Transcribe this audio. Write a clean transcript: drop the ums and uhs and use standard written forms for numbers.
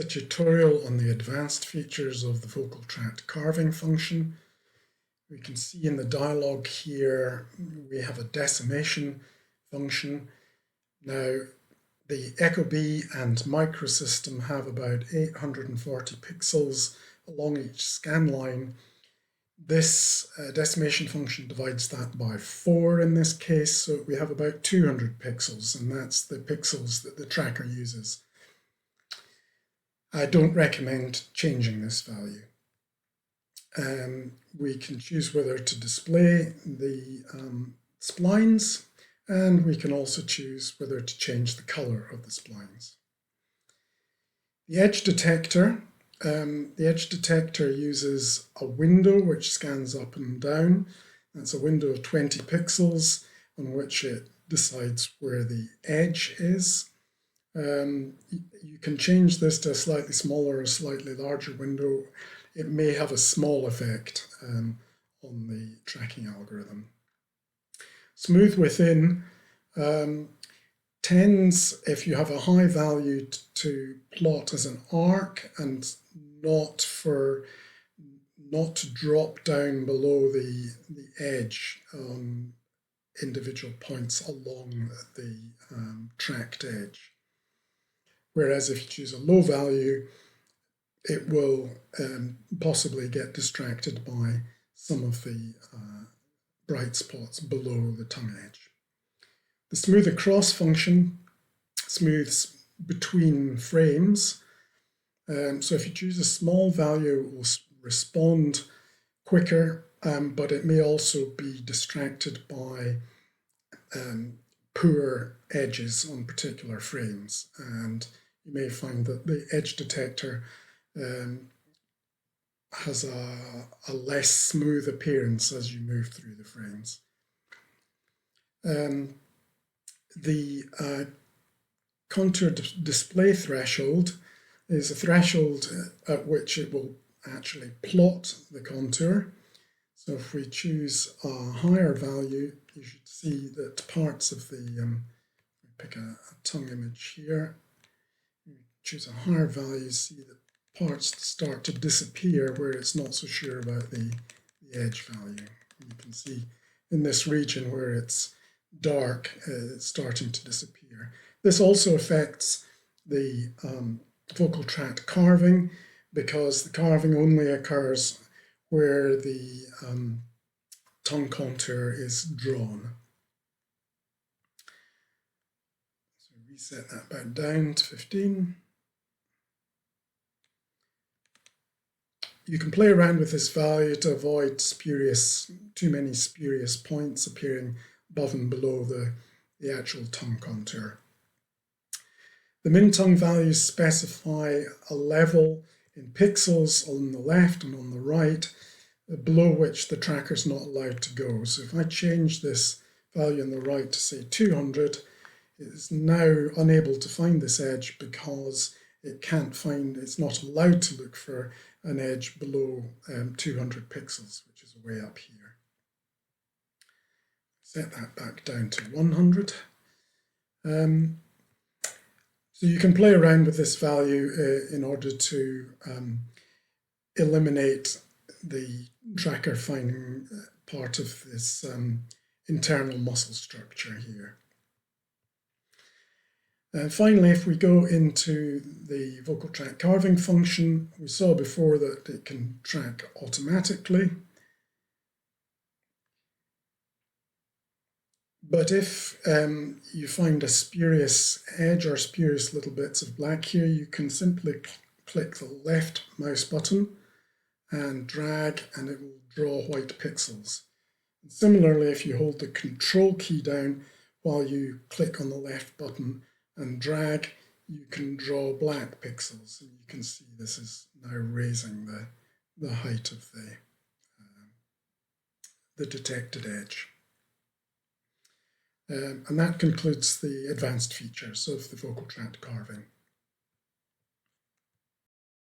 a tutorial on the advanced features of the vocal tract carving function. We can see in the dialog here we have a decimation function. Now the Echo B and microsystem have about 840 pixels along each scan line. This decimation function divides that by 4 in this case, so we have about 200 pixels, and that's the pixels that the tracker uses. I don't recommend changing this value. We can choose whether to display the splines, and we can also choose whether to change the color of the splines. The Edge Detector. The Edge Detector uses a window which scans up and down. That's a window of 20 pixels on which it decides where the edge is. You can change this to a slightly smaller or slightly larger window. It may have a small effect on the tracking algorithm. Smooth within tends, if you have a high value, to plot as an arc and not to drop down below the edge on individual points along the tract edge. Whereas if you choose a low value, it will possibly get distracted by some of the bright spots below the tongue edge. The smooth across function smooths between frames. So if you choose a small value, it will respond quicker, but it may also be distracted by poor edges on particular frames. And you may find that the Edge Detector has a less smooth appearance as you move through the frames. The contour display threshold is a threshold at which it will actually plot the contour. So if we choose a higher value, you should see that parts of the, pick a tongue image here, you choose a higher value, see that parts start to disappear where it's not so sure about the edge value. You can see in this region where it's dark, it's starting to disappear. This also affects the vocal tract carving, because the carving only occurs where the tongue contour is drawn. So reset that back down to 15. You can play around with this value to avoid too many spurious points appearing above and below the actual tongue contour. The min tongue values specify a level in pixels on the left and on the right, below which the tracker is not allowed to go. So if I change this value on the right to say 200, it is now unable to find this edge because it's not allowed to look for an edge below 200 pixels, which is way up here. Set that back down to 100. So you can play around with this value in order to eliminate the tracker finding part of this internal muscle structure here. Finally, if we go into the vocal tract carving function, we saw before that it can track automatically. But if you find a spurious edge or spurious little bits of black here, you can simply click the left mouse button and drag, and it will draw white pixels. And similarly, if you hold the Control key down while you click on the left button and drag, you can draw black pixels. And you can see this is now raising the height of the detected edge. And that concludes the advanced features of the vocal tract carving.